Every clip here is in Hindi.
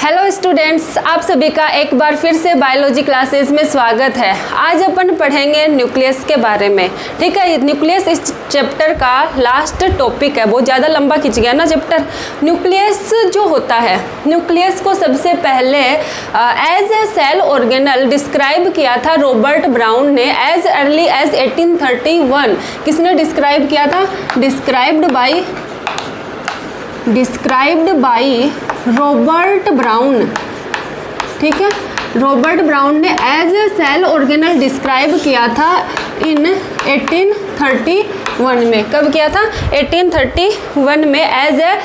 हेलो स्टूडेंट्स, आप सभी का एक बार फिर से बायोलॉजी क्लासेस में स्वागत है। आज अपन पढ़ेंगे न्यूक्लियस के बारे में। ठीक है, न्यूक्लियस इस चैप्टर का लास्ट टॉपिक है। बहुत ज़्यादा लंबा खिंच गया ना चैप्टर। न्यूक्लियस जो होता है, न्यूक्लियस को सबसे पहले as a cell organelle describe किया था रॉबर्ट ब्राउन ने एज अर्ली एज 1831। किसने डिस्क्राइब किया था? Described by Robert Brown. ठीक है, रॉबर्ट ब्राउन ने as a cell organelle describe किया था इन 1831 में। कब किया था? 1831 में एज ए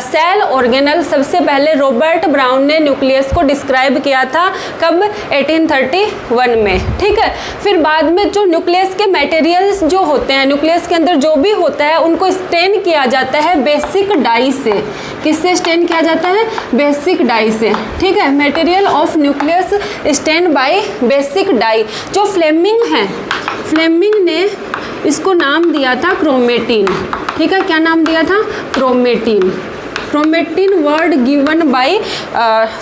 सेल ऑर्गेनल सबसे पहले रॉबर्ट ब्राउन ने न्यूक्लियस को डिस्क्राइब किया था। कब? 1831 में। ठीक है, फिर बाद में जो न्यूक्लियस के मटेरियल्स जो होते हैं, न्यूक्लियस के अंदर जो भी होता है उनको स्टेन किया जाता है बेसिक डाई से। किससे स्टेन किया जाता है? बेसिक डाई से। ठीक है, material of nucleus stain by basic dye. जो फ्लेमिंग है, फ्लेमिंग ने इसको नाम दिया था क्रोमेटिन। ठीक है, क्या नाम दिया था? Chromatin. Chromatin word given by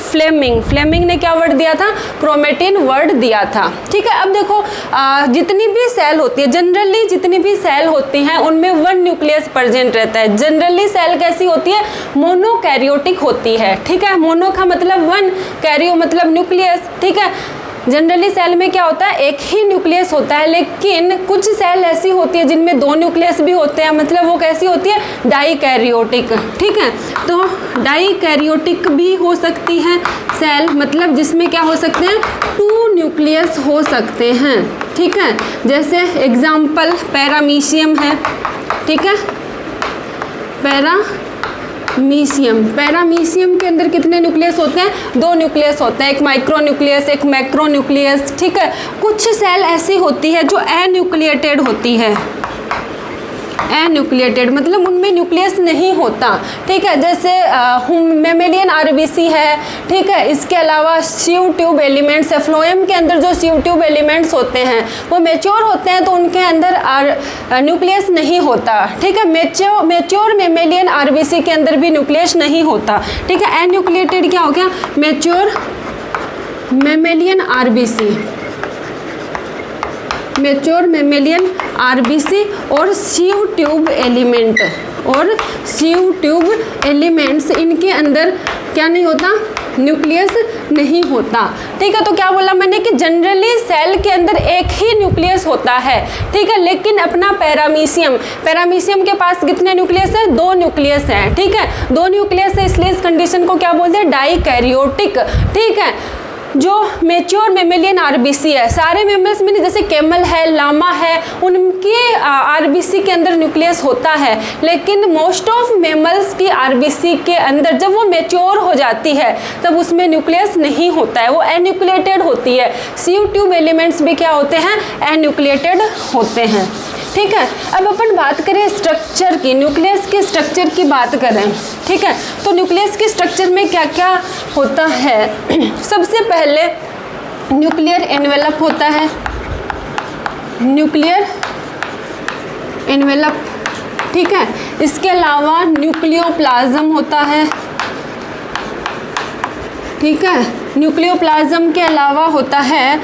Flemming. Flemming ने क्या वर्ड दिया था? क्रोमेटिन वर्ड दिया था। ठीक है, अब देखो जितनी भी सेल होती है, जनरली जितनी भी सेल होती हैं उनमें वन न्यूक्लियस प्रेजेंट रहता है। जनरली सेल कैसी होती है? मोनोकैरियोटिक होती है। ठीक है, मोनो का मतलब वन, कैरियो मतलब न्यूक्लियस। ठीक है, जनरली सेल में क्या होता है? एक ही न्यूक्लियस होता है, लेकिन कुछ सेल ऐसी होती है जिनमें दो न्यूक्लियस भी होते हैं। मतलब वो कैसी होती है? डाइकैरियोटिक। ठीक है, तो डाइकैरियोटिक भी हो सकती है सेल, मतलब जिसमें क्या हो सकते हैं? टू न्यूक्लियस हो सकते हैं। ठीक है, जैसे एग्जाम्पल पैरामीशियम है। ठीक है, पैरामीशियम के अंदर कितने न्यूक्लियस होते हैं? दो न्यूक्लियस होते हैं, एक माइक्रो न्यूक्लियस, एक मैक्रो न्यूक्लियस। ठीक है, कुछ सेल ऐसी होती है जो एन्यूक्लिएटेड होती है। एन्यूक्लिएटेड मतलब उनमें न्यूक्लियस नहीं होता। ठीक है, जैसे मेमेलियन आरबीसी है। ठीक है, इसके अलावा सीव ट्यूब एलिमेंट्स है। फ्लोएम के अंदर जो सीव ट्यूब एलिमेंट्स होते हैं वो मेच्योर होते हैं, तो उनके अंदर न्यूक्लियस नहीं होता। ठीक है, मेच्योर मेमेलियन आरबीसी के अंदर भी न्यूक्लियस नहीं होता। ठीक है, एन्यूक्लिएटेड क्या हो गया? Mature mammalian RBC, mature mammalian RBC और सीव ट्यूब एलिमेंट, और सीव ट्यूब एलिमेंट्स इनके अंदर क्या नहीं होता? न्यूक्लियस नहीं होता। ठीक है, तो क्या बोला मैंने कि जनरली सेल के अंदर एक ही न्यूक्लियस होता है। ठीक है, लेकिन अपना पैरामीशियम के पास कितने न्यूक्लियस है? दो न्यूक्लियस है। ठीक है, दो न्यूक्लियस है, इसलिए इस कंडीशन को क्या बोलते हैं? डाइकैरियोटिक। ठीक है, जो मेच्योर मेमेलियन आरबीसी है, सारे मेमल्स में जैसे कैमल है, लामा है, उनके आरबीसी के अंदर न्यूक्लियस होता है, लेकिन मोस्ट ऑफ मेमल्स की आरबीसी के अंदर जब वो मेच्योर हो जाती है तब उसमें न्यूक्लियस नहीं होता है, वो एन्यूक्लिएटेड होती है। सीव ट्यूब एलिमेंट्स भी क्या होते हैं? एन्यूक्लिएटेड होते हैं। ठीक है, अब अपन बात करें स्ट्रक्चर की, न्यूक्लियस के स्ट्रक्चर की बात करें। ठीक है, तो न्यूक्लियस के स्ट्रक्चर में क्या क्या होता है? सबसे पहले न्यूक्लियर एनवेलप होता है। Nuclear envelope. ठीक है, इसके अलावा न्यूक्लियोप्लाज्म होता है। ठीक है, न्यूक्लियोप्लाज्म के अलावा होता है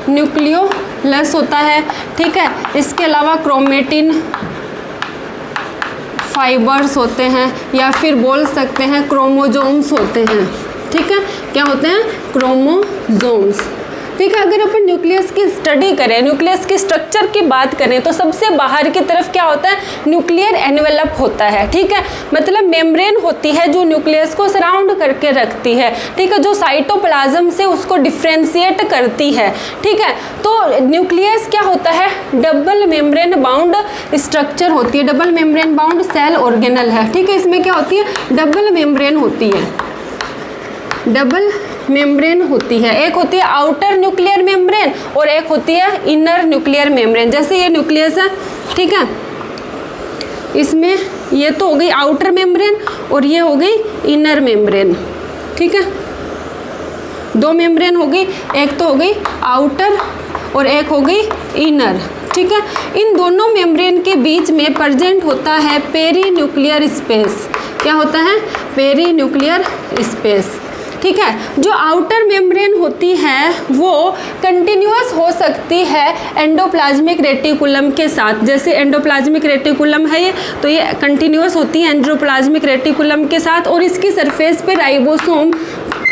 न्यूक्लियोलस होता है। ठीक है, इसके अलावा क्रोमेटिन फाइबर्स होते हैं, या फिर बोल सकते हैं क्रोमोजोम्स होते हैं। ठीक है, क्या होते हैं? क्रोमोजोम्स। ठीक है, अगर अपन न्यूक्लियस की स्टडी करें, न्यूक्लियस के स्ट्रक्चर की बात करें, तो सबसे बाहर की तरफ क्या होता है? न्यूक्लियर एनवेलप होता है। ठीक है, मतलब मेम्ब्रेन होती है जो न्यूक्लियस को सराउंड करके रखती है। ठीक है, जो साइटोप्लाज्म से उसको डिफ्रेंशिएट करती है। ठीक है, तो न्यूक्लियस क्या होता है? डबल मेम्ब्रेन बाउंड स्ट्रक्चर होती है, double membrane bound cell organelle है। ठीक है, इसमें क्या होती है? डबल मेम्ब्रेन होती है, डबल मेम्ब्रेन होती है। एक होती है आउटर न्यूक्लियर मेम्ब्रेन और एक होती है इनर न्यूक्लियर मेम्ब्रेन। जैसे ये न्यूक्लियस है, ठीक है, इसमें ये तो हो गई आउटर मेम्ब्रेन और ये हो गई इनर मेम्ब्रेन। ठीक है, दो मेम्ब्रेन हो गई, एक तो हो गई आउटर और एक हो गई इनर। ठीक है, इन दोनों मेम्ब्रेन के बीच में प्रेजेंट होता है पेरी न्यूक्लियर स्पेस। क्या होता है, पेरी न्यूक्लियर स्पेस। ठीक है, जो आउटर मेम्ब्रेन होती है वो कंटिन्यूअस हो सकती है एंडोप्लाज्मिक रेटिकुलम के साथ। जैसे एंडोप्लाज्मिक रेटिकुलम है ये, तो ये कंटिन्यूअस होती है एंडोप्लाज्मिक रेटिकुलम के साथ, और इसकी सरफेस पे राइबोसोम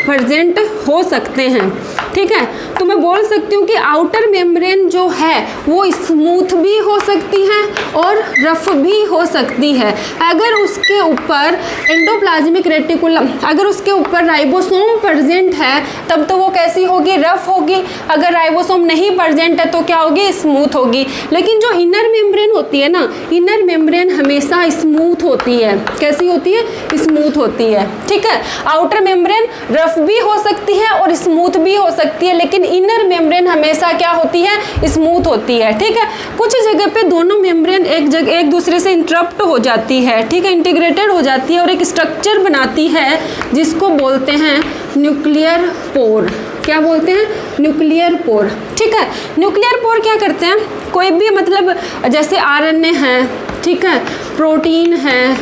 प्रेजेंट हो सकते हैं। ठीक है, तो मैं बोल सकती हूँ कि आउटर मेम्ब्रेन जो है वो स्मूथ भी हो सकती है और रफ भी हो सकती है। अगर उसके ऊपर एंडोप्लाज्मिक रेटिकुलम, अगर उसके ऊपर राइबोसोम प्रेजेंट है तब तो वो कैसी होगी, रफ होगी। अगर राइबोसोम नहीं प्रेजेंट है तो क्या होगी, स्मूथ होगी। लेकिन जो इनर मेम्ब्रेन होती है ना, इनर मेम्ब्रेन हमेशा स्मूथ होती है। कैसी होती है, स्मूथ होती है। ठीक है, आउटर मेम्ब्रेन रफ भी हो सकती है और स्मूथ भी हो सकती है, लेकिन इनर मेम्ब्रेन हमेशा क्या होती है, स्मूथ होती है। ठीक है, कुछ जगह पे दोनों मेम्ब्रेन एक दूसरे से इंटरप्ट हो जाती है। ठीक है, इंटीग्रेटेड हो जाती है और एक स्ट्रक्चर बनाती है जिसको बोलते हैं न्यूक्लियर पोर। क्या बोलते हैं, न्यूक्लियर पोर। ठीक है, न्यूक्लियर पोर क्या करते हैं, कोई भी मतलब जैसे आरएनए है, ठीक है, प्रोटीन है,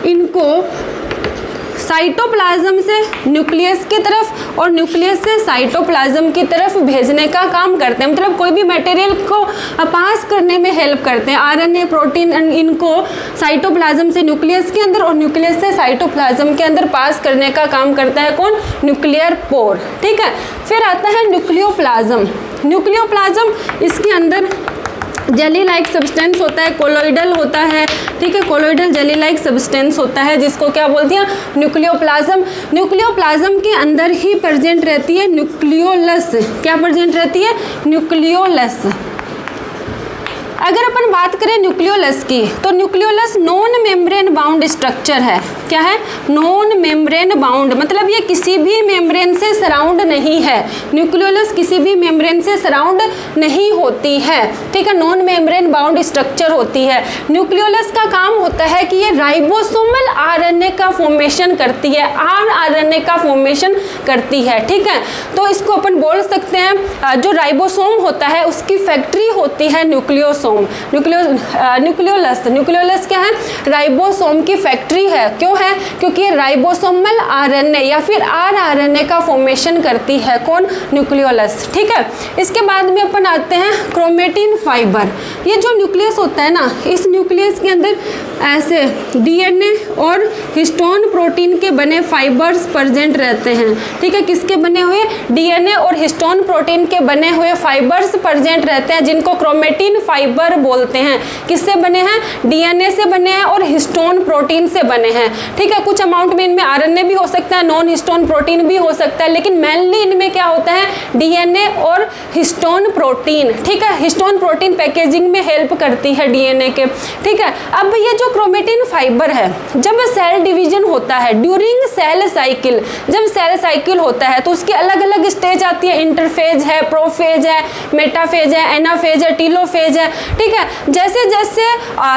इनको साइटोप्लाज्म से न्यूक्लियस की तरफ और न्यूक्लियस से साइटोप्लाज्म की तरफ भेजने का काम करते हैं। मतलब कोई भी मटेरियल को पास करने में हेल्प करते हैं। आरएनए, प्रोटीन, इनको साइटोप्लाज्म से न्यूक्लियस के अंदर और न्यूक्लियस से साइटोप्लाज्म के अंदर पास करने का काम करता है कौन, न्यूक्लियर पोर। ठीक है, फिर आता है न्यूक्लियोप्लाज्म। न्यूक्लियोप्लाज्म, इसके अंदर जेली लाइक सब्सटेंस होता है, कोलोइडल होता है। ठीक है, कोलोइडल जेली लाइक सब्सटेंस होता है जिसको क्या बोलती हैं, न्यूक्लियोप्लाज्म। न्यूक्लियोप्लाज्म के अंदर ही प्रेजेंट रहती है न्यूक्लियोलस। क्या प्रेजेंट रहती है, न्यूक्लियोलस। अगर अपन बात करें न्यूक्लियोलस की, तो nucleolus non membrane bound structure है। क्या है, नॉन मेम्ब्रेन बाउंड, मतलब ये किसी भी मेम्ब्रेन से सराउंड नहीं है। न्यूक्लियोलस किसी भी मेम्ब्रेन से सराउंड नहीं होती है। ठीक है, नॉन मेम्ब्रेन बाउंड स्ट्रक्चर होती है। न्यूक्लियोलस का काम होता है कि ये राइबोसोमल आरएनए का फॉर्मेशन करती है, आरएनए का फॉर्मेशन करती है। ठीक है, तो इसको अपन बोल सकते हैं जो राइबोसोम होता है उसकी फैक्ट्री होती है न्यूक्लियोसोम। न्यूक्लियोलस क्या है, राइबोसोम की फैक्ट्री है। क्यों है, क्योंकि राइबोसोमल आरएनए या फिर आरएनए का फॉर्मेशन करती है कौन, न्यूक्लियोलस। ठीक है, इसके बाद में अपन आते हैं क्रोमेटिन फाइबर। ये जो न्यूक्लियस होता है ना, इस न्यूक्लियस के अंदर ऐसे डीएनए और हिस्टोन प्रोटीन के बने फाइबर्स प्रेजेंट रहते हैं। ठीक है, किसके बने हुए, डीएनए और हिस्टोन प्रोटीन के बने हुए फाइबर्स प्रेजेंट रहते हैं जिनको क्रोमेटिन फाइबर बोलते हैं। किससे बने हैं, डीएनए से बने हैं और हिस्टोन प्रोटीन से बने हैं। ठीक है, कुछ अमाउंट में इनमें आरएनए भी हो सकता है, नॉन हिस्टोन प्रोटीन भी हो सकता है, लेकिन मेनली इनमें क्या होता है, डीएनए और हिस्टोन प्रोटीन। ठीक है, हिस्टोन प्रोटीन पैकेजिंग में हेल्प करती है डीएनए के। ठीक है, अब ये जो क्रोमेटिन फाइबर है, जब सेल डिवीजन होता है ड्यूरिंग सेल साइकिल, जब सेल साइकिल होता है तो उसकी अलग अलग स्टेज आती है, इंटरफेज है, प्रोफेज है, मेटाफेज है, एनाफेज है, टीलोफेज है। ठीक है, जैसे जैसे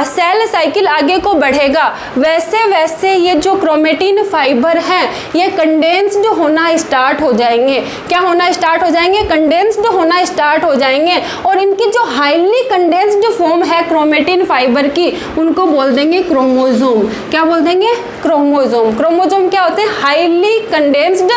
सेल साइकिल आगे को बढ़ेगा वैसे वैसे ये जो क्रोमेटिन फाइबर है ये कंडेंस्ड होना स्टार्ट हो जाएंगे। क्या होना स्टार्ट हो जाएंगे, कंडेंस्ड होना स्टार्ट हो जाएंगे। और इनकी जो हाईली कंडेंस्ड फॉर्म है क्रोमेटिन फाइबर की, उनको बोल देंगे क्रोमोजोम। क्या बोल देंगे, क्रोमोजोम। क्रोमोजोम क्या होते हैं, हाईली कंडेंस्ड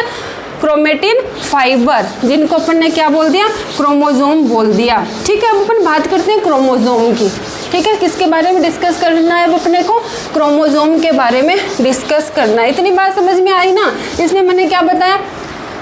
क्रोमेटिन फाइबर, जिनको अपन ने क्या बोल दिया, क्रोमोजोम बोल दिया। ठीक है, अब अपन बात करते हैं क्रोमोजोम की। ठीक है, किसके बारे में डिस्कस करना है, अब अपने को क्रोमोजोम के बारे में डिस्कस करना है। इतनी बात समझ में आई ना, इसमें मैंने क्या बताया,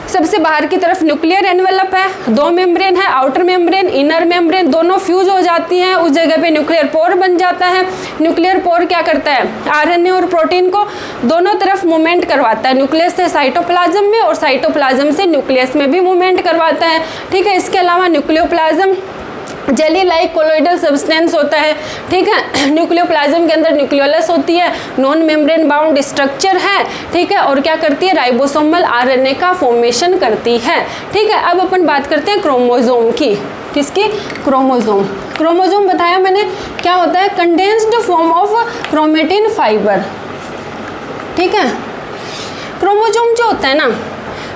सबसे बाहर की तरफ न्यूक्लियर एनवेलप है, दो मेम्ब्रेन है, आउटर मेम्ब्रेन, इनर मेम्ब्रेन, दोनों फ्यूज हो जाती हैं, उस जगह पे न्यूक्लियर पोर बन जाता है। न्यूक्लियर पोर क्या करता है, आरएनए और प्रोटीन को दोनों तरफ मूवमेंट करवाता है, न्यूक्लियस से साइटोप्लाज्म में और साइटोप्लाज्म से न्यूक्लियस में भी मूवमेंट करवाता है। ठीक है, इसके अलावा nucleoplasm jelly like colloidal substance होता है। ठीक है, न्यूक्लियोप्लाज्म के अंदर न्यूक्लियोलस होती है, नॉन मेम्ब्रेन बाउंड स्ट्रक्चर है। ठीक है, और क्या करती है, राइबोसोमल आरएनए का फॉर्मेशन करती है। ठीक है, अब अपन बात करते हैं क्रोमोजोम की। किसकी, क्रोमोजोम। क्रोमोजोम बताया मैंने क्या होता है, condensed form of chromatin fibre. ठीक है, क्रोमोजोम जो होता है ना,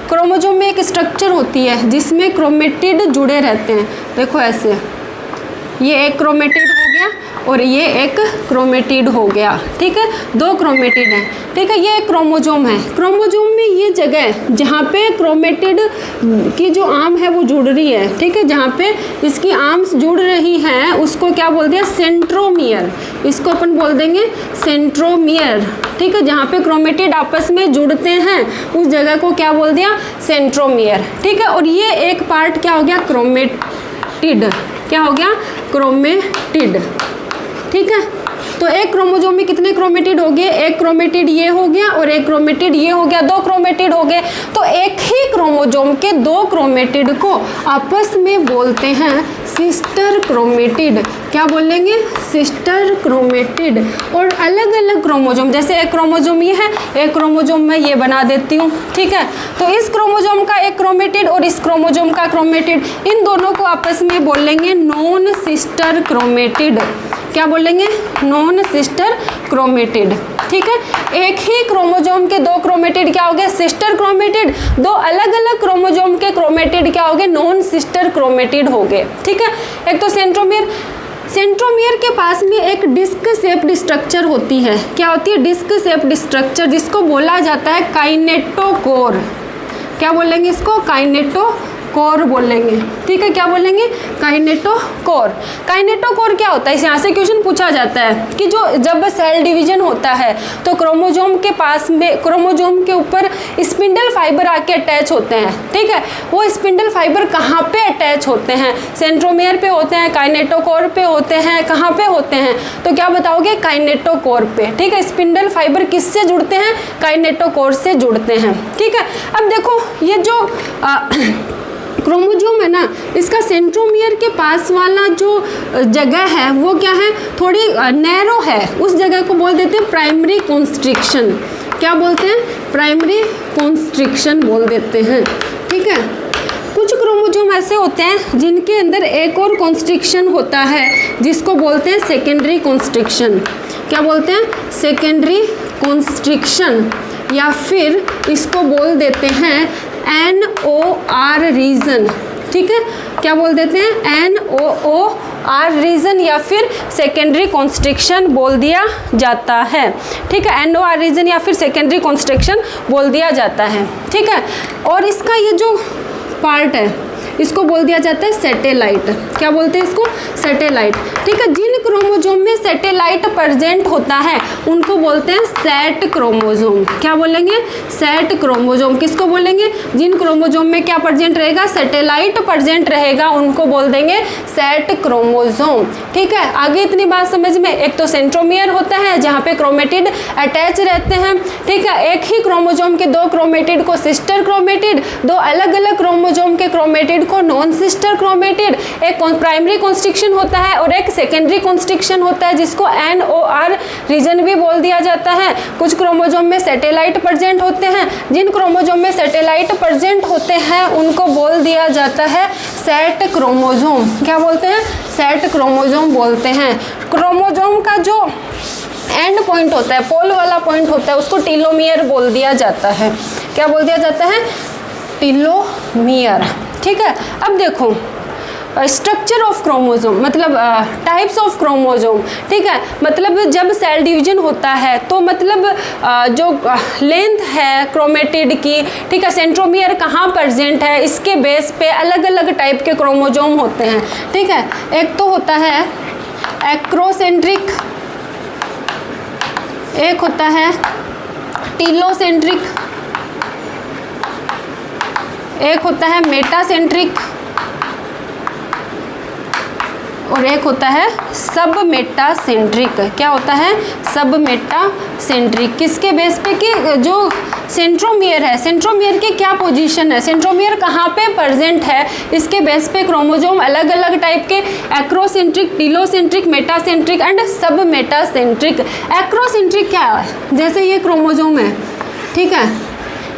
क्रोमोजोम में एक स्ट्रक्चर होती है जिसमें क्रोमेटिड जुड़े रहते हैं। देखो ऐसे, ये एक क्रोमेटिड हो गया और ये एक क्रोमेटिड हो गया। ठीक है, दो क्रोमेटिड हैं। ठीक है, ये एक क्रोमोजोम है। क्रोमोजोम में ये जगह जहाँ पे क्रोमेटिड की जो आर्म है वो जुड़ रही है, ठीक है, जहाँ पे इसकी आर्म्स जुड़ रही हैं उसको क्या बोल दिया, सेंट्रोमियर। इसको अपन बोल देंगे सेंट्रोमियर, ठीक है, जहाँ पे क्रोमेटिड आपस में जुड़ते हैं उस जगह को क्या बोल दिया, सेंट्रोमियर, ठीक है। और ये एक पार्ट क्या हो गया, क्रोमेटिड, क्या हो गया, क्रोमेटिड, ठीक है। तो एक क्रोमोजोम में कितने क्रोमेटिड हो गए, एक क्रोमेटिड ये हो गया और एक क्रोमेटिड ये हो गया, 2 क्रोमेटिड हो गए। तो एक ही क्रोमोजोम के 2 क्रोमेटिड को आपस में बोलते हैं सिस्टर क्रोमेटिड। क्या बोलेंगे, सिस्टर क्रोमेटिड। और अलग अलग क्रोमोजोम, जैसे एक क्रोमोजोम ये है, एक क्रोमोजोम मैं ये बना देती हूँ, ठीक है। तो इस क्रोमोजोम का एक क्रोमेटिड और इस क्रोमोजोम का क्रोमेटिड, इन दोनों को आपस में बोलेंगे नॉन सिस्टर क्रोमेटिड। क्या बोलेंगे, नॉन सिस्टर क्रोमेटिड, ठीक है। एक ही क्रोमोजोम के 2 क्रोमेटिड क्या हो गए, सिस्टर क्रोमेटिड। 2 अलग अलग क्रोमोजोम के क्रोमेटिड क्या हो गए, नॉन सिस्टर क्रोमेटिड हो गए, ठीक है। एक तो सेंट्रोमियर, सेंट्रोमियर के पास में एक डिस्क शेप्ड स्ट्रक्चर होती है। क्या होती है, डिस्क शेप्ड स्ट्रक्चर, जिसको बोला जाता है काइनेटोकोर। क्या बोलेंगे इसको, काइनेटोकोर बोलेंगे, ठीक है। क्या बोलेंगे, काइनेटोकोर। काइनेटोकोर क्या होता है, इस यहाँ से क्वेश्चन पूछा जाता है कि जो जब सेल डिवीजन होता है तो क्रोमोजोम के पास में, क्रोमोजोम के ऊपर स्पिंडल फाइबर आके अटैच होते हैं, ठीक है। वो स्पिंडल फाइबर कहाँ पे अटैच होते हैं, सेंट्रोमियर पे होते हैं, काइनेटोकोर पे होते हैं, कहाँ पे होते हैं, तो क्या बताओगे, काइनेटोकोर पे, ठीक है। स्पिंडल फाइबर किससे जुड़ते हैं, काइनेटोकोर से जुड़ते हैं, ठीक है। अब देखो ये जो क्रोमोजोम है ना, इसका सेंट्रोमियर के पास वाला जो जगह है वो क्या है, थोड़ी नैरो है, उस जगह को बोल देते हैं प्राइमरी कॉन्स्ट्रिक्शन। क्या बोलते हैं, प्राइमरी कॉन्स्ट्रिक्शन बोल देते हैं, ठीक है। कुछ क्रोमोजोम ऐसे होते हैं जिनके अंदर एक और कॉन्स्ट्रिक्शन होता है जिसको बोलते हैं सेकेंडरी कॉन्स्ट्रिक्शन। क्या बोलते हैं, सेकेंडरी कॉन्स्ट्रिक्शन, या फिर इसको बोल देते हैं NOR रीजन, ठीक है। क्या बोल देते हैं, NOR रीजन या फिर सेकेंडरी कॉन्स्ट्रिक्शन बोल दिया जाता है, ठीक है। NOR रीजन या फिर सेकेंडरी कॉन्स्ट्रिक्शन बोल दिया जाता है, ठीक है। और इसका ये जो पार्ट है इसको बोल दिया जाता है सैटेलाइट। क्या बोलते हैं इसको, सैटेलाइट, ठीक है। जिन क्रोमोजोम में सैटेलाइट प्रेजेंट होता है उनको बोलते हैं सैट क्रोमोजोम। क्या बोलेंगे, सैट क्रोमोजोम। किसको बोलेंगे, जिन क्रोमोजोम में क्या प्रेजेंट रहेगा, सैटेलाइट प्रेजेंट रहेगा, उनको बोल देंगे सैट क्रोमोजोम, ठीक है। आगे इतनी बात समझ में, एक तो सेंट्रोमियर होता है जहाँ पे क्रोमेटिड अटैच रहते हैं, ठीक है। एक ही क्रोमोजोम के 2 क्रोमेटिड को सिस्टर क्रोमेटिड, 2 अलग अलग क्रोमोजोम के क्रोमेटिड को नॉन सिस्टर क्रोमेटिड। एक प्राइमरी कॉन्स्ट्रिक्शन होता है और एक सेकेंडरी कॉन्स्ट्रिक्शन होता है जिसको NOR रीजन भी बोल दिया जाता है। कुछ क्रोमोजोम में सैटेलाइट प्रेजेंट होते हैं, जिन क्रोमोजोम में सैटेलाइट प्रेजेंट होते हैं उनको बोल दिया जाता है सैट क्रोमोजोम। क्या बोलते हैं, सैट क्रोमोजोम बोलते हैं। क्रोमोजोम का जो एंड पॉइंट होता है, पोल वाला पॉइंट होता है, उसको टीलोमियर बोल दिया जाता है। क्या बोल दिया जाता है, टीलोमियर, ठीक है। अब देखो स्ट्रक्चर ऑफ क्रोमोजोम, मतलब टाइप्स ऑफ क्रोमोजोम, ठीक है। मतलब जब सेल डिवीजन होता है तो मतलब जो लेंथ है क्रोमेटिड की, ठीक है, सेंट्रोमियर कहाँ प्रेजेंट है, इसके बेस पे अलग अलग टाइप के क्रोमोजोम होते हैं, ठीक है। एक तो होता है एक्रोसेंट्रिक, एक होता है टीलोसेंट्रिक, एक होता है मेटासेंट्रिक और एक होता है सब मेटासेंट्रिक। क्या होता है, सब मेटासेंट्रिक। किसके बेस पे, कि जो सेंट्रोमियर है, सेंट्रोमियर की क्या पोजीशन है, सेंट्रोमियर कहाँ पे प्रेजेंट है, इसके बेस पे क्रोमोजोम अलग अलग टाइप के एक्रोसेंट्रिक, टीलोसेंट्रिक, मेटासेंट्रिक एंड सब मेटासेंट्रिक। एक्रोसेंट्रिक क्या है, जैसे ये क्रोमोजोम है, ठीक है,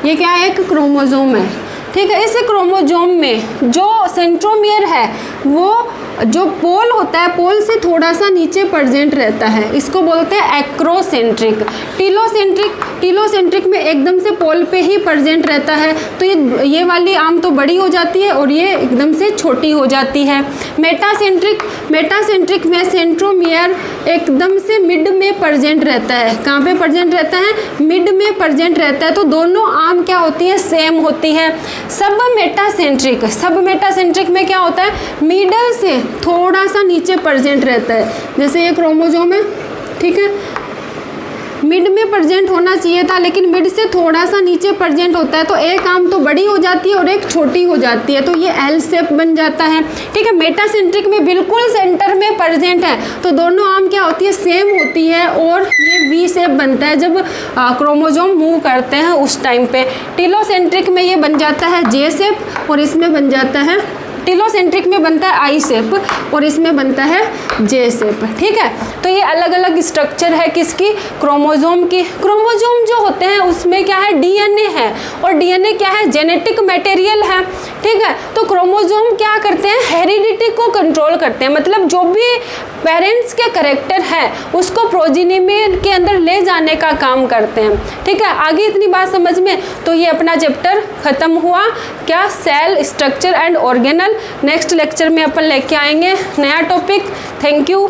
ये क्या है, एक क्रोमोजोम है, ठीक है। इस क्रोमोजोम में जो सेंट्रोमियर है वो जो पोल होता है, पोल से थोड़ा सा नीचे प्रेजेंट रहता है, इसको बोलते हैं एक्रोसेंट्रिक। टीलोसेंट्रिक में एकदम से पोल पे ही प्रेजेंट रहता है, तो ये वाली आर्म तो बड़ी हो जाती है और ये एकदम से छोटी हो जाती है। मेटासेंट्रिक में सेंट्रोमियर एकदम से मिड में प्रेजेंट रहता है। कहाँ पे प्रेजेंट रहता है? मिड में प्रेजेंट रहता है, तो दोनों आर्म क्या होती है? सेम होती है। सब मेटासेंट्रिक में क्या होता है? मिडल से थोड़ा सा नीचे प्रेजेंट रहता है, जैसे ये क्रोमोसोम है, ठीक है, मिड में प्रेजेंट होना चाहिए था लेकिन मिड से थोड़ा सा नीचे प्रेजेंट होता है, तो एक आर्म तो बड़ी हो जाती है और एक छोटी हो जाती है, तो ये एल शेप बन जाता है, ठीक है। मेटासेंट्रिक में बिल्कुल सेंटर में प्रेजेंट है, तो दोनों आर्म क्या होती है? सेम होती है और ये वी शेप बनता है जब क्रोमोसोम मूव करते हैं उस टाइम पे। टीलोसेंट्रिक में ये बन जाता है जे शेप और इसमें बन जाता है, टीलोसेंट्रिक में बनता है आई शेप और इसमें बनता है जे शेप, ठीक है। तो ये अलग अलग स्ट्रक्चर है किसकी? क्रोमोसोम की। क्रोमोसोम जो होते हैं उसमें क्या है? डीएनए है, और डीएनए क्या है? जेनेटिक मटेरियल है, ठीक है। तो क्रोमोसोम क्या करते हैं? हेरिडिटी को कंट्रोल करते हैं, मतलब जो भी पेरेंट्स के कैरेक्टर है उसको प्रोजेनी में के अंदर ले जाने का काम करते हैं, ठीक है। आगे इतनी बात समझ में, तो ये अपना चैप्टर खत्म हुआ क्या? Cell structure and organelle. Next lecture में अपन लेके आएंगे नया टॉपिक। Thank you.